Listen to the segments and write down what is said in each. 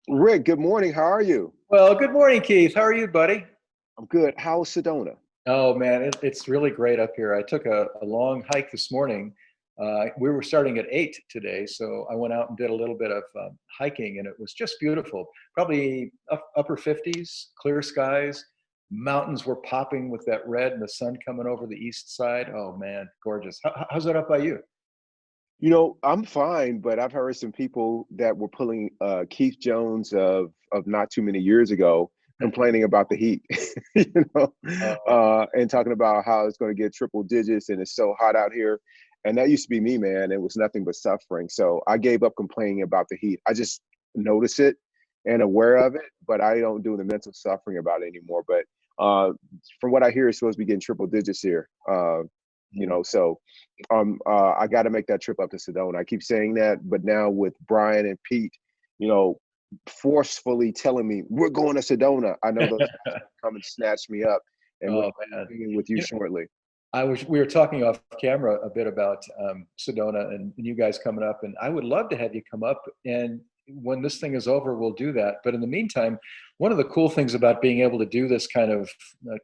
Rick, good morning. How are you? Well, good morning, Keith. How are you, buddy? I'm good. How's Sedona? Oh man, it's really great up here. I took a long hike this morning. We were starting at 8 today, so I went out and did a little bit of hiking, and it was just beautiful. Probably upper 50s, clear skies. Mountains were popping with that red, and the sun coming over the east side. Oh man, gorgeous. How's that up by you? I'm fine, but I've heard some people that were pulling Keith Jones of not too many years ago complaining about the heat, Uh, and talking about how it's going to get triple digits and it's so hot out here. And that used to be me, man. It was nothing but suffering. So I gave up complaining about the heat. I just notice it and aware of it, but I don't do the mental suffering about it anymore. But from what I hear, it's supposed to be getting triple digits here. So I got to make that trip up to Sedona. I keep saying that, but now with Brian and Pete, you know, forcefully telling me we're going to Sedona, I know those guys will come and snatch me up, and we'll oh be man. meeting with you shortly. We were talking off camera a bit about Sedona and you guys coming up, and I would love to have you come up. And when this thing is over, we'll do that. But in the meantime, one of the cool things about being able to do this kind of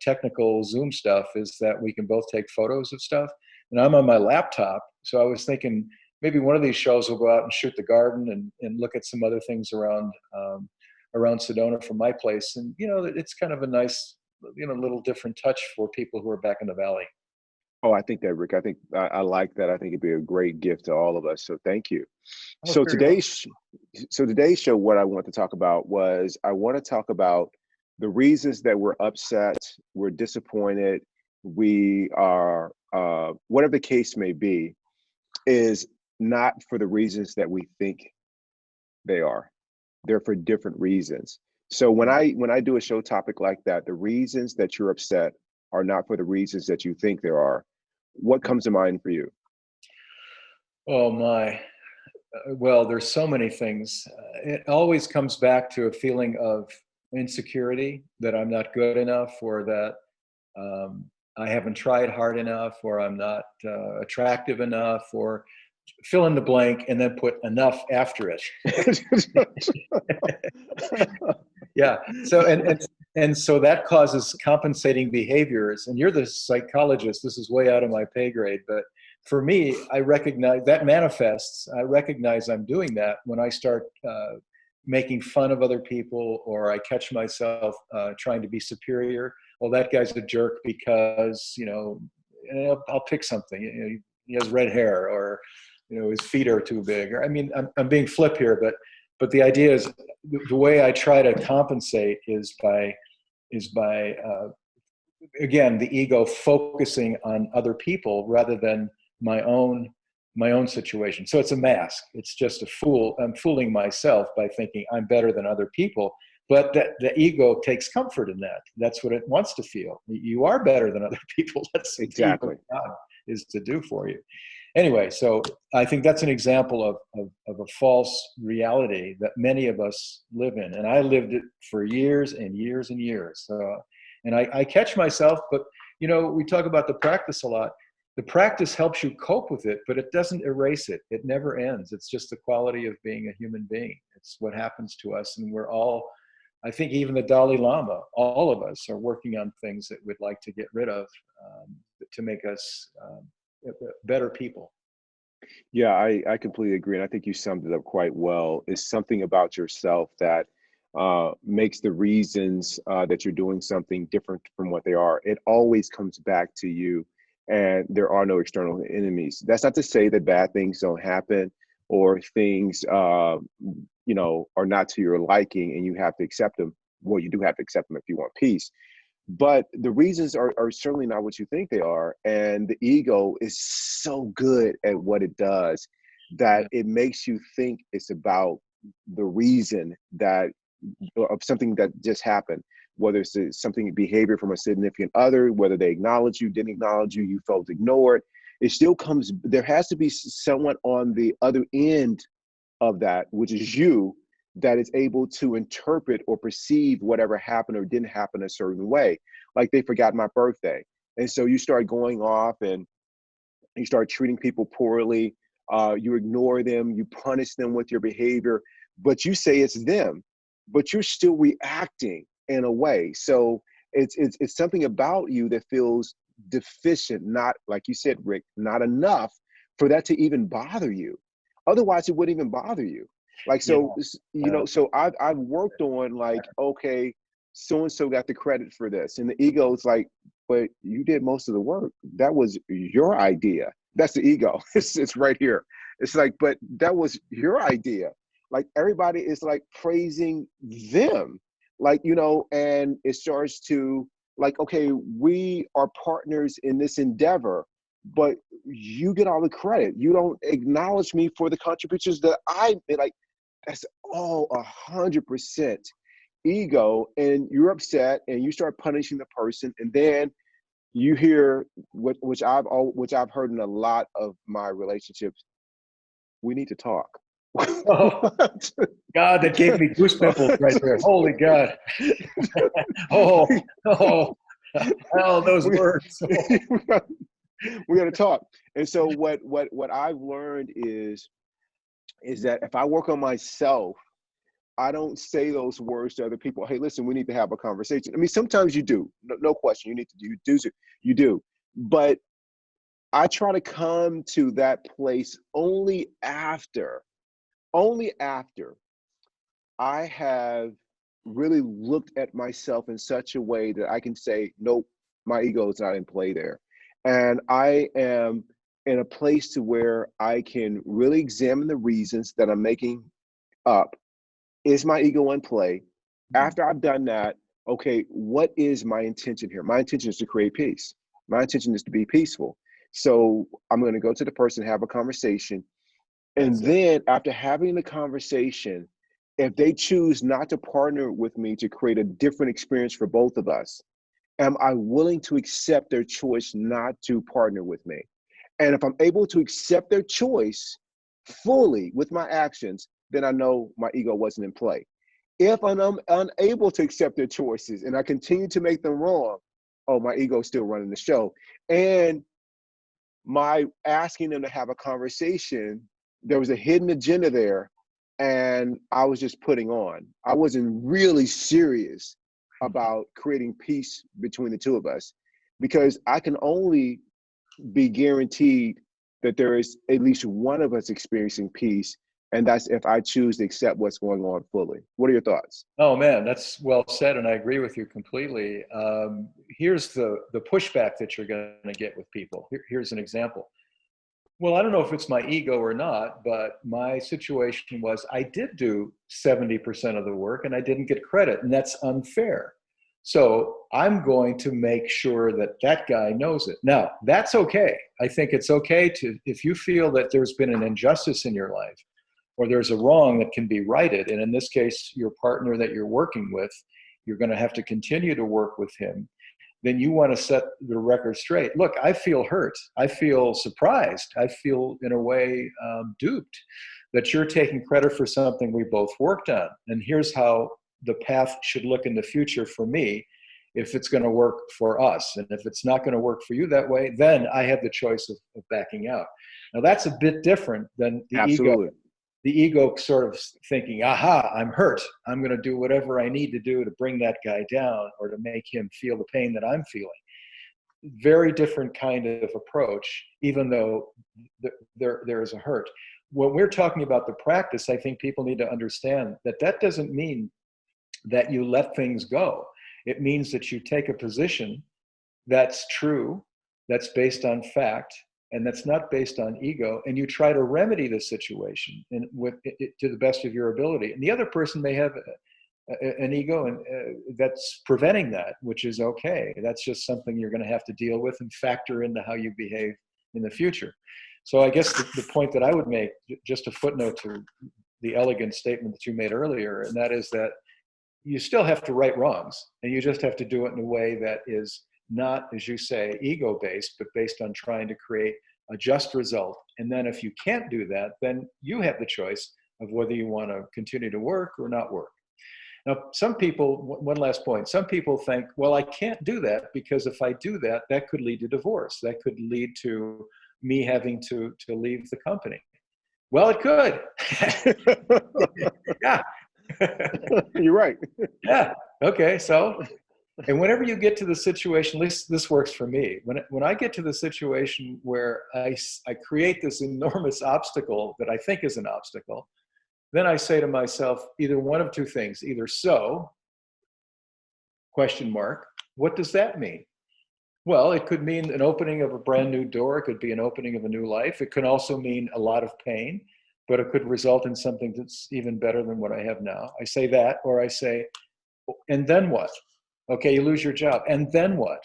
technical Zoom stuff is that we can both take photos of stuff. And I'm on my laptop, so I was thinking maybe one of these shows we'll go out and shoot the garden and look at some other things around Sedona from my place. And it's kind of a nice little different touch for people who are back in the valley. Oh, I think that, Rick. I like that. I think it'd be a great gift to all of us. So thank you. Oh, So very well. today's show, what I want to talk about was I want to talk about the reasons that we're upset, we're disappointed, we are whatever the case may be, is not for the reasons that we think they are. They're for different reasons. So when I do a show topic like that, the reasons that you're upset are not for the reasons that you think there are. What comes to mind for you? Oh my. Well, there's so many things. It always comes back to a feeling of insecurity that I'm not good enough, or that I haven't tried hard enough, or I'm not attractive enough, or fill in the blank and then put enough after it. Yeah. And so that causes compensating behaviors. And you're the psychologist. This is way out of my pay grade, but for me, I recognize that manifests. I recognize I'm doing that when I start making fun of other people, or I catch myself trying to be superior. Well, that guy's a jerk because and I'll pick something. He has red hair, or his feet are too big. Or I mean, I'm being flip here, but the idea is the way I try to compensate is by again, the ego focusing on other people rather than my own my own situation. So it's a mask. It's just a fool. I'm fooling myself by thinking I'm better than other people. But the ego takes comfort in that. That's what it wants to feel. You are better than other people. That's what the ego's Exactly. job is to do for you. Anyway, so I think that's an example of a false reality that many of us live in. And I lived it for years and years and years. And I catch myself, but we talk about the practice a lot. The practice helps you cope with it, but it doesn't erase it. It never ends. It's just the quality of being a human being. It's what happens to us. And we're all, I think even the Dalai Lama, all of us are working on things that we'd like to get rid of, to make us better people. Yeah, I completely agree. And I think you summed it up quite well. It's something about yourself that makes the reasons that you're doing something different from what they are. It always comes back to you, and there are no external enemies. That's not to say that bad things don't happen or things, are not to your liking and you have to accept them. Well, you do have to accept them if you want peace, but the reasons are certainly not what you think they are. And the ego is so good at what it does that Yeah. it makes you think it's about the reason that of something that just happened, whether it's something behavior from a significant other, whether they acknowledge you, didn't acknowledge you, you felt ignored. It still comes, there has to be someone on the other end of that, which is you, that is able to interpret or perceive whatever happened or didn't happen a certain way. Like they forgot my birthday. And so you start going off and you start treating people poorly. You ignore them, you punish them with your behavior, but you say it's them. but you're still reacting in a way. So it's something about you that feels deficient, not, like you said, Rick, not enough for that to even bother you. Otherwise, it wouldn't even bother you. Like, Yeah. so, so I've worked on, like, okay, so and so got the credit for this, and the ego is like, but you did most of the work. That was your idea. That's the ego. It's right here. It's like, but that was your idea. Like, everybody is like praising them, like, and it starts to, like, okay, we are partners in this endeavor, but you get all the credit. You don't acknowledge me for the contributions that I made. Like, that's all 100% ego, and you're upset, and you start punishing the person, and then you hear which I've heard in a lot of my relationships. We need to talk. Oh, God, that gave me goosebumps right there. Holy God. Oh, oh, hell, those we, words. we got to talk. And so what I've learned is that if I work on myself, I don't say those words to other people. Hey, listen, we need to have a conversation. I mean, sometimes you do, no question. You need to you do, but I try to come to that place only after I have really looked at myself in such a way that I can say, nope, my ego is not in play there. And I am in a place to where I can really examine the reasons that I'm making up. Is my ego in play? After I've done that, okay, what is my intention here? My intention is to create peace. My intention is to be peaceful. So I'm going to go to the person, have a conversation. And That's it. then after having the conversation, if they choose not to partner with me to create a different experience for both of us, am I willing to accept their choice not to partner with me? And if I'm able to accept their choice fully with my actions, then I know my ego wasn't in play. If I'm unable to accept their choices and I continue to make them wrong, oh, my ego's still running the show. And my asking them to have a conversation, there was a hidden agenda there, and I was just putting on. I wasn't really serious about creating peace between the two of us, because I can only be guaranteed that there is at least one of us experiencing peace, and that's if I choose to accept what's going on fully. What are your thoughts? Oh man, that's well said, and I agree with you completely. Here's the pushback that you're going to get with people. Here's an example. Well, I don't know if it's my ego or not, but my situation was I did do 70% of the work and I didn't get credit, and that's unfair. So I'm going to make sure that that guy knows it. Now, that's okay. I think it's okay to, if you feel that there's been an injustice in your life or there's a wrong that can be righted, and in this case, your partner that you're working with, you're going to have to continue to work with him, then you want to set the record straight. Look, I feel hurt. I feel surprised. I feel, in a way, duped that you're taking credit for something we both worked on. And here's how the path should look in the future for me if it's going to work for us. And if it's not going to work for you that way, then I have the choice of backing out. Now, that's a bit different than the ego. Absolutely. The ego sort of thinking, aha, I'm hurt. I'm going to do whatever I need to do to bring that guy down or to make him feel the pain that I'm feeling. Very different kind of approach, even though there is a hurt. When we're talking about the practice, I think people need to understand that that doesn't mean that you let things go. It means that you take a position that's true, that's based on fact, and that's not based on ego, and you try to remedy the situation with it to the best of your ability. And the other person may have an ego and that's preventing that, which is okay. That's just something you're going to have to deal with and factor into how you behave in the future. So I guess the point that I would make, just a footnote to the elegant statement that you made earlier, and that is that you still have to right wrongs, and you just have to do it in a way that is not, as you say, ego-based, but based on trying to create a just result. And then if you can't do that, then you have the choice of whether you want to continue to work or not work. Now, some people, one last point, some people think, well, I can't do that because if I do that, that could lead to divorce. That could lead to me having to leave the company. Well, it could. Yeah. You're right. Yeah. Okay. So, and whenever you get to the situation, at least this works for me. When I get to the situation where I create this enormous obstacle that I think is an obstacle, then I say to myself, either one of two things, either so, question mark, what does that mean? Well, it could mean an opening of a brand new door. It could be an opening of a new life. It could also mean a lot of pain, but it could result in something that's even better than what I have now. I say that, or I say, and then what? Okay, you lose your job. And then what?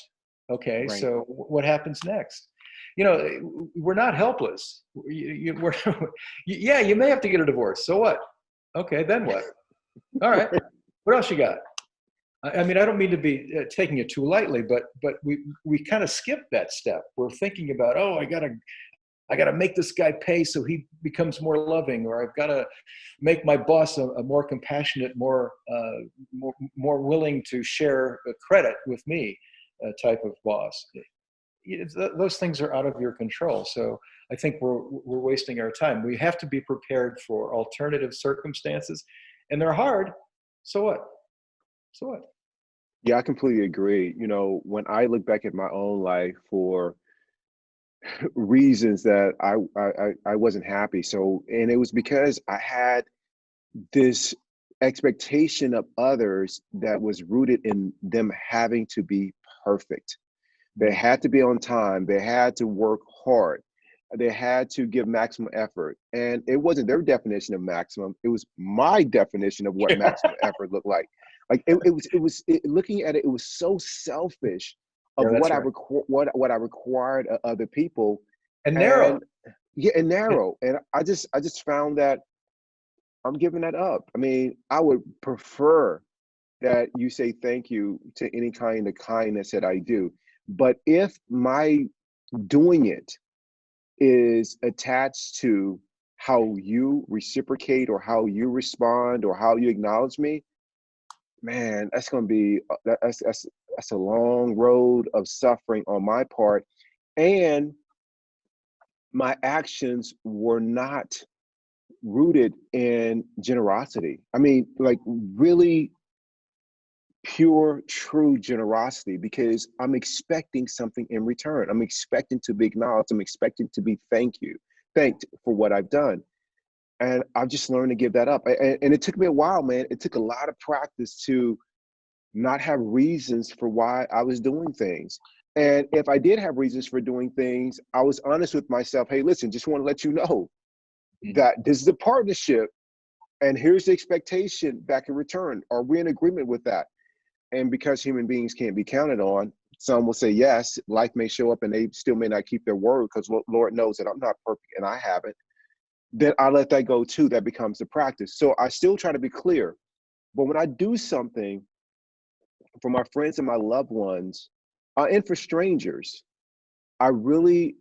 Okay, Right. so what happens next? You know, we're not helpless. Yeah, you may have to get a divorce. So what? Okay, then what? All right. What else you got? I mean, I don't mean to be taking it too lightly, but we kind of skip that step. We're thinking about, oh, I gotta make this guy pay so he becomes more loving, or I've got to make my boss a more compassionate, more willing to share credit with me type of boss. Those things are out of your control. So I think we're wasting our time. We have to be prepared for alternative circumstances, and they're hard. So what? So what? Yeah, I completely agree. When I look back at my own life for reasons that I wasn't happy. So, and it was because I had this expectation of others that was rooted in them having to be perfect. They had to be on time. They had to work hard. They had to give maximum effort. And it wasn't their definition of maximum. It was my definition of what maximum effort looked like. Like looking at it, it was so selfish Yeah, of that's right. what I required of other people. And narrow. And yeah, and Yeah. narrow. And I just found that I'm giving that up. I mean, I would prefer that you say thank you to any kind of kindness that I do. But if my doing it is attached to how you reciprocate or how you respond or how you acknowledge me, man, that's going to be that's a long road of suffering on my part. And my actions were not rooted in generosity. I mean, like really pure, true generosity because I'm expecting something in return. I'm expecting to be acknowledged. I'm expecting to be thanked for what I've done. And I've just learned to give that up. And it took me a while, man. It took a lot of practice to not have reasons for why I was doing things. And if I did have reasons for doing things, I was honest with myself. Hey, listen, just want to let you know Mhm. that this is a partnership and here's the expectation back in return. Are we in agreement with that? And because human beings can't be counted on, some will say yes, life may show up and they still may not keep their word because Lord knows that I'm not perfect and I haven't. Then I let that go too. That becomes the practice. So I still try to be clear. But when I do something for my friends and my loved ones, and for strangers, I really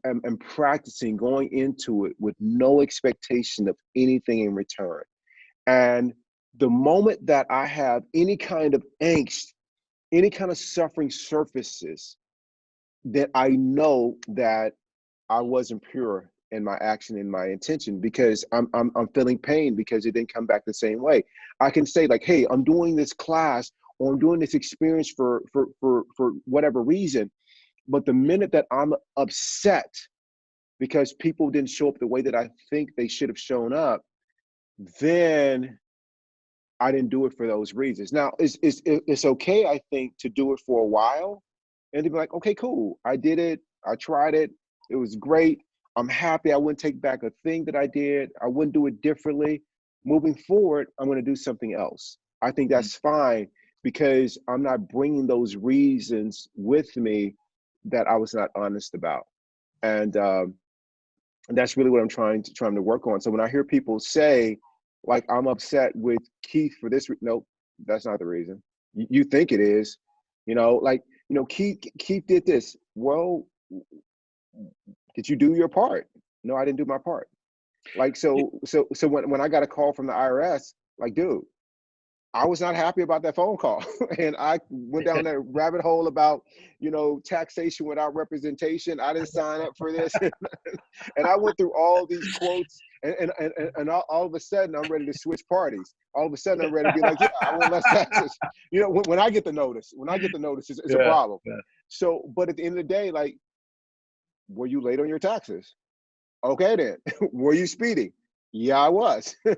am practicing going into it with no expectation of anything in return. And the moment that I have any kind of angst, any kind of suffering surfaces, that I know that I wasn't pure in my action and my intention because I'm feeling pain because it didn't come back the same way. I can say like, hey, I'm doing this class or I'm doing this experience for whatever reason. But the minute that I'm upset because people didn't show up the way that I think they should have shown up, then I didn't do it for those reasons. Now, it's okay, I think, to do it for a while and to be like, okay, cool. I did it. I tried it. It was great. I'm happy. I wouldn't take back a thing that I did. I wouldn't do it differently. Moving forward, I'm going to do something else. I think that's fine because I'm not bringing those reasons with me that I was not honest about. And that's really what I'm trying to work on. So when I hear people say, like, I'm upset with Keith for this, nope, that's not the reason. You think it is, like, Keith did this. Well, did you do your part? No, I didn't do my part. Like, so when I got a call from the IRS, like, dude, I was not happy about that phone call. And I went down that rabbit hole about, taxation without representation. I didn't sign up for this. And I went through all these quotes And all of a sudden I'm ready to switch parties. All of a sudden I'm ready to be like, yeah, I want less taxes. You know, when I get the notice, it's a Yeah, problem. yeah, So, but at the end of the day, like, were you late on your taxes? Okay, then. Were you speeding? Yeah, I was. yeah.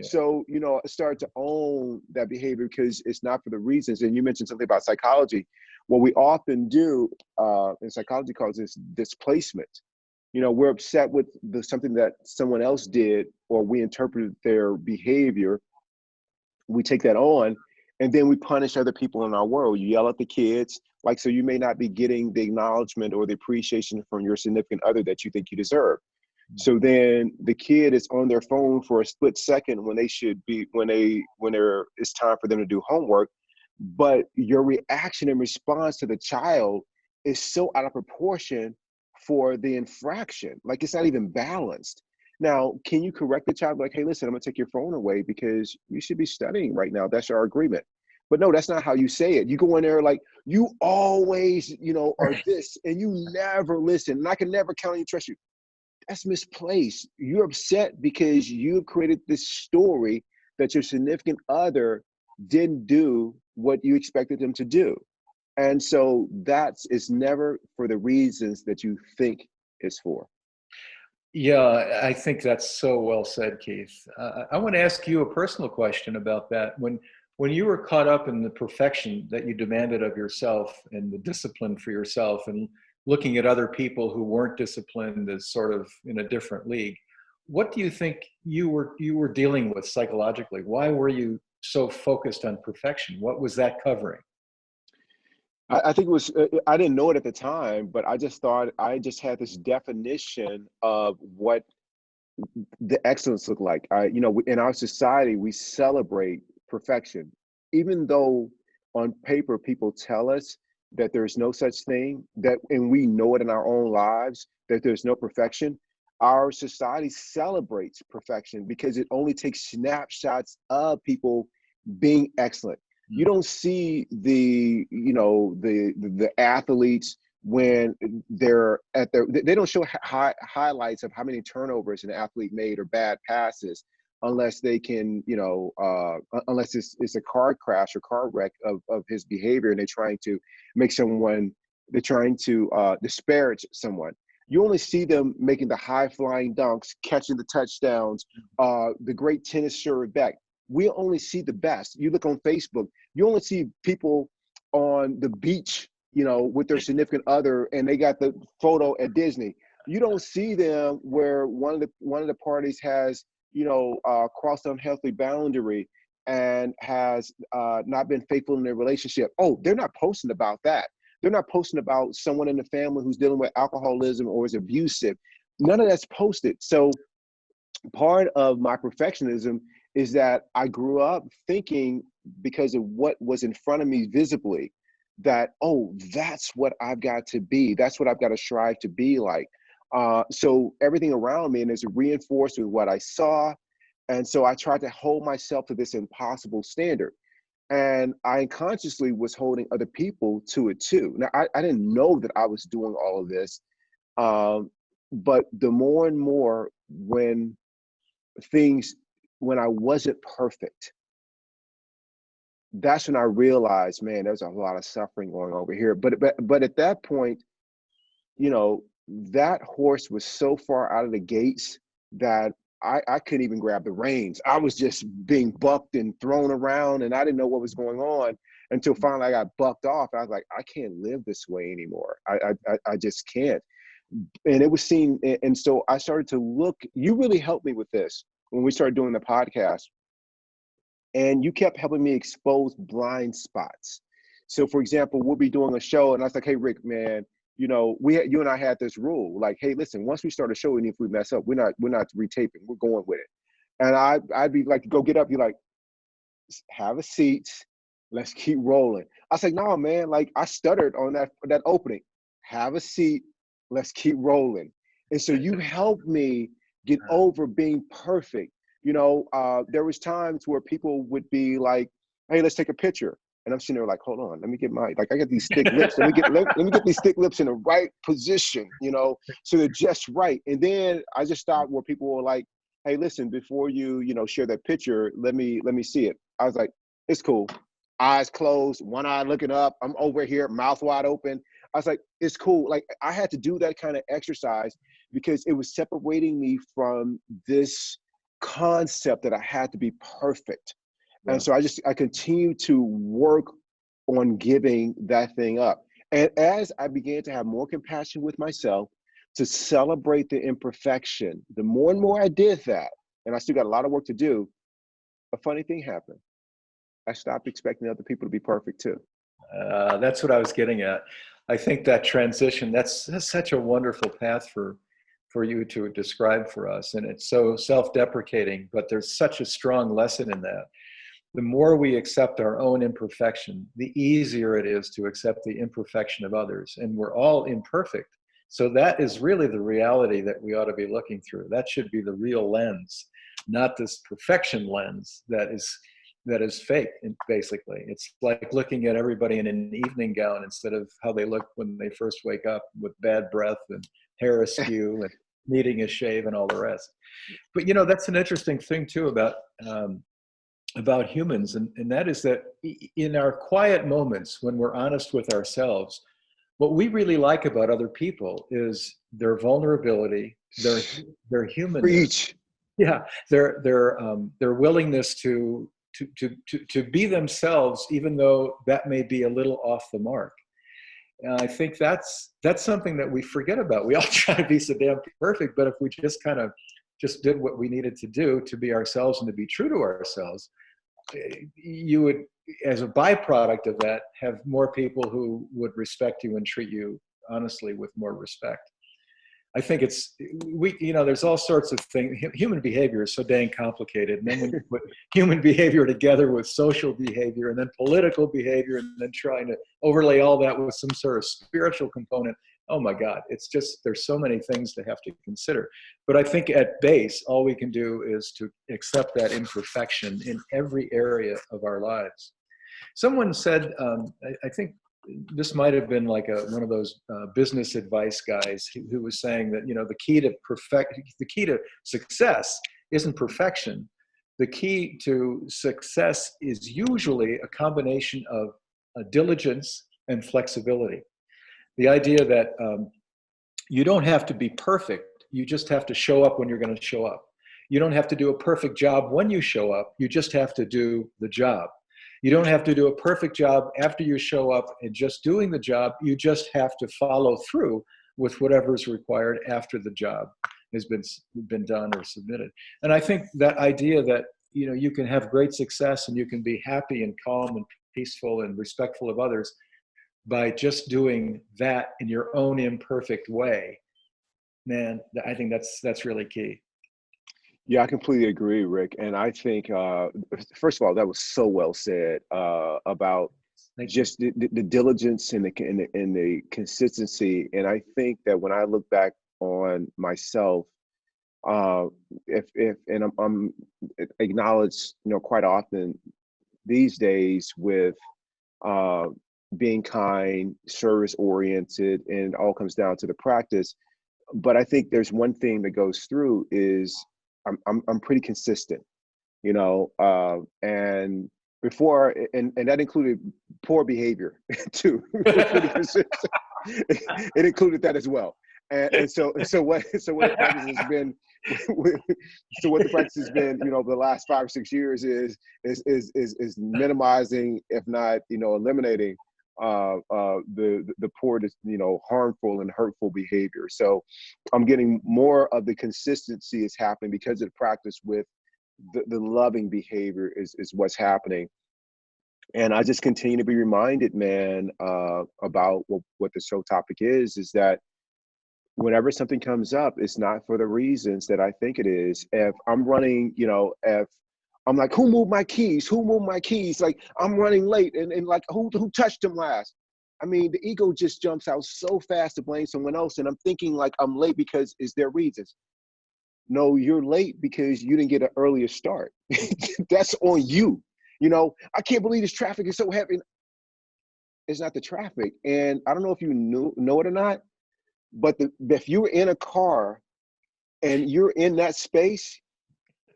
So, you know, I started to own that behavior because it's not for the reasons. And you mentioned something about psychology. What we often do in psychology calls this displacement. You know, we're upset with something that someone else did, or we interpreted their behavior. We take that on, and then we punish other people in our world. You yell at the kids, like, so you may not be getting the acknowledgement or the appreciation from your significant other that you think you deserve. So then the kid is on their phone for a split second when they should be, it's time for them to do homework. But your reaction and response to the child is so out of proportion for the infraction. Like, it's not even balanced. Now, can you correct the child? Like, hey, listen, I'm gonna take your phone away because you should be studying right now. That's our agreement. But no, that's not how you say it. You go in there like, you always, you know, are this, and you never listen. And I can never count on you, trust you. That's misplaced. You're upset because you created this story that your significant other didn't do what you expected them to do. And so it's never for the reasons that you think it's for. Yeah, I think that's so well said, Keith. I want to ask you a personal question about that. When you were caught up in the perfection that you demanded of yourself and the discipline for yourself, and looking at other people who weren't disciplined as sort of in a different league, what do you think you were dealing with psychologically? Why were you so focused on perfection? What was that covering? I think it was, I didn't know it at the time, but I just thought I just had this definition of what the excellence look like. You know, in our society, we celebrate perfection, even though on paper people tell us that there's no such thing, that, and we know it in our own lives that there's no perfection. Our society celebrates perfection because it only takes snapshots of people being excellent. You don't see the athletes when they're at they don't show highlights of how many turnovers an athlete made or bad passes unless they can, unless it's a car crash or car wreck of his behavior, and they're trying to disparage someone. You only see them making the high flying dunks, catching the touchdowns, the great tennis serve back. We only see the best. You look on Facebook, you only see people on the beach, with their significant other, and they got the photo at Disney. You don't see them where one of the parties has, crossed an unhealthy boundary and has not been faithful in their relationship. Oh, they're not posting about that. They're not posting about someone in the family who's dealing with alcoholism or is abusive. None of that's posted. So part of my perfectionism is that I grew up thinking, because of what was in front of me visibly, that, oh, that's what I've got to be. That's what I've got to strive to be like. So everything around me and is reinforced with what I saw. And so I tried to hold myself to this impossible standard. And I unconsciously was holding other people to it too. Now, I didn't know that I was doing all of this. But the more and more when I wasn't perfect, that's when I realized, man, there's a lot of suffering going over here. But at that point, that horse was so far out of the gates that I couldn't even grab the reins. I was just being bucked and thrown around, and I didn't know what was going on until finally I got bucked off. I was like, I can't live this way anymore. I just can't. And it was seen. And so I started to look. You really helped me with this when we started doing the podcast. And you kept helping me expose blind spots. So, for example, we'll be doing a show, and I was like, "Hey, Rick, man, you and I had this rule. Like, hey, listen, once we start a show, and if we mess up, we're not retaping. We're going with it." And I'd be like, "Go get up." You're like, "Have a seat. Let's keep rolling." I was like, "No, man. Like, I stuttered on that opening. Have a seat. Let's keep rolling." And so you helped me get over being perfect. There was times where people would be like, "Hey, let's take a picture." And I'm sitting there like, "Hold on, let me get I got these thick lips. Let me get these thick lips in the right position, so they're just right." And then I just stopped where people were like, hey, listen, before you, share that picture, let me see it. I was like, it's cool. Eyes closed, one eye looking up. I'm over here, mouth wide open. I was like, it's cool. Like I had to do that kind of exercise because it was separating me from this concept that I had to be perfect. And Yeah. so I continue to work on giving that thing up. And as I began to have more compassion with myself, to celebrate the imperfection, the more and more I did that, and I still got a lot of work to do, a funny thing happened. I stopped expecting other people to be perfect too. That's what I was getting at. I think that transition, that's such a wonderful path for you to describe for us. And it's so self-deprecating, but there's such a strong lesson in that. The more we accept our own imperfection, the easier it is to accept the imperfection of others. And we're all imperfect. So that is really the reality that we ought to be looking through. That should be the real lens, not this perfection lens that is fake, basically. It's like looking at everybody in an evening gown instead of how they look when they first wake up with bad breath and hair askew and needing a shave and all the rest. But that's an interesting thing too about humans, and that is that in our quiet moments when we're honest with ourselves, what we really like about other people is their vulnerability, their humanness. Preach. Yeah, their willingness to be themselves, even though that may be a little off the mark. And I think that's something that we forget about. We all try to be so damn perfect, but if we just kind of just did what we needed to do to be ourselves and to be true to ourselves, you would, as a byproduct of that, have more people who would respect you and treat you honestly with more respect. I think there's all sorts of things. Human behavior is so dang complicated. And then when you put human behavior together with social behavior and then political behavior and then trying to overlay all that with some sort of spiritual component, oh my God, it's just, there's so many things to have to consider. But I think at base, all we can do is to accept that imperfection in every area of our lives. Someone said, I think this might have been like one of those business advice guys who was saying that, the key to success isn't perfection. The key to success is usually a combination of diligence and flexibility. The idea that you don't have to be perfect. You just have to show up when you're going to show up. You don't have to do a perfect job when you show up. You just have to do the job. You don't have to do a perfect job after you show up and just doing the job. You just have to follow through with whatever is required after the job has been done or submitted. And I think that idea that you can have great success and you can be happy and calm and peaceful and respectful of others by just doing that in your own imperfect way, man, I think that's really key. Yeah, I completely agree, Rick. And I think, first of all, that was so well said about Thank you. just the diligence and the consistency. And I think that when I look back on myself, uh, if and I'm acknowledged, quite often these days with uh, being kind, service oriented, and it all comes down to the practice. But I think there's one thing that goes through is I'm pretty consistent, and before and that included poor behavior too. Pretty consistent. It included that as well. And so what the practice has been so what the practice has been, the last 5 or 6 years is minimizing, if not, eliminating the poor, harmful and hurtful behavior. So I'm getting more of the consistency is happening because of the practice with the loving behavior is what's happening. And I just continue to be reminded, man, about what the show topic is that whenever something comes up, it's not for the reasons that I think it is. If I'm running, if I'm like, who moved my keys? Who moved my keys? Like I'm running late and like who touched them last? I mean, the ego just jumps out so fast to blame someone else. And I'm thinking like I'm late because it's their reasons. No, you're late because you didn't get an earlier start. That's on you. I can't believe this traffic is so heavy. It's not the traffic. And I don't know if you know it or not, but if you're in a car and you're in that space,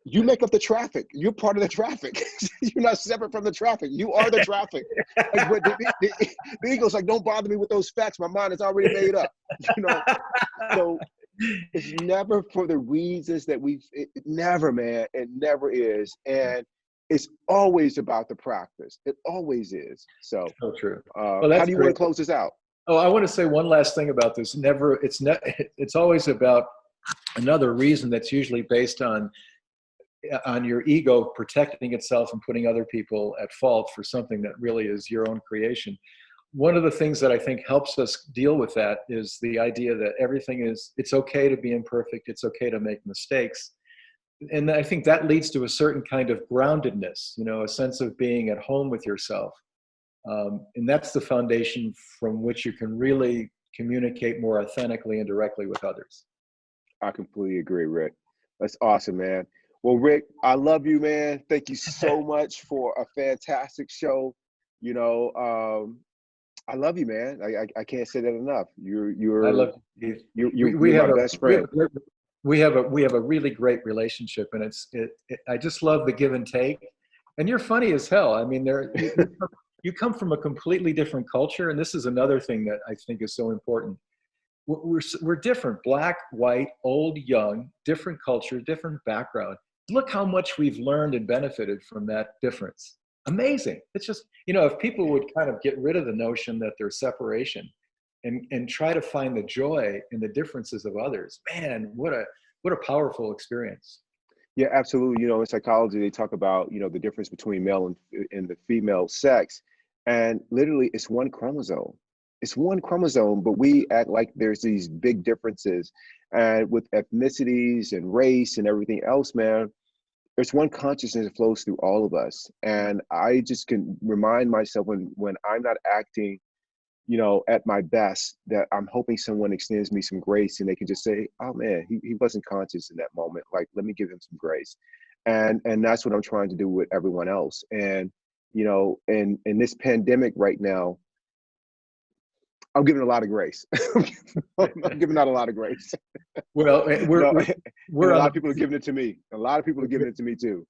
You make up the traffic. You're part of the traffic. You're not separate from the traffic. You are the traffic. Like, but the ego's like, don't bother me with those facts. My mind is already made up. You know. So it's never for the reasons that never, man. It never is, and it's always about the practice. It always is. So, so true. Well, how that's do you great. want to close this out? Oh, I want to say one last thing about this. It's always about another reason that's usually based on your ego protecting itself and putting other people at fault for something that really is your own creation. One of the things that I think helps us deal with that is the idea that it's okay to be imperfect. It's okay to make mistakes. And I think that leads to a certain kind of groundedness, a sense of being at home with yourself. And that's the foundation from which you can really communicate more authentically and directly with others. I completely agree, Rick. That's awesome, man. Well, Rick, I love you, man. Thank you so much for a fantastic show. I love you, man. I can't say that enough. I love you. You're my best friend. We have a really great relationship, and I just love the give and take. And you're funny as hell. I mean, you come from a completely different culture, and this is another thing that I think is so important. We're different, black, white, old, young, different culture, different background. Look how much we've learned and benefited from that difference. Amazing. It's just, if people would kind of get rid of the notion that there's separation and try to find the joy in the differences of others, man, what a powerful experience. Yeah, absolutely. In psychology, they talk about, the difference between male and the female sex. And literally, it's one chromosome. It's one chromosome, but we act like there's these big differences. And with ethnicities and race and everything else, man, there's one consciousness that flows through all of us. And I just can remind myself when I'm not acting, at my best, that I'm hoping someone extends me some grace and they can just say, oh man, he wasn't conscious in that moment. Like, let me give him some grace. And that's what I'm trying to do with everyone else. And, in this pandemic right now, I'm giving a lot of grace. I'm giving out a lot of grace. Well, a lot of people are giving it to me. A lot of people are giving it to me too.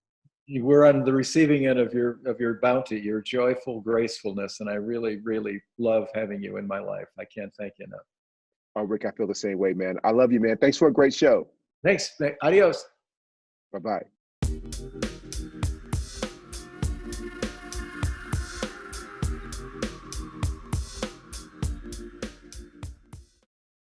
We're on the receiving end of your bounty, your joyful gracefulness, and I really, really love having you in my life. I can't thank you enough. Oh, Rick, I feel the same way, man. I love you, man. Thanks for a great show. Thanks. Adios. Bye-bye.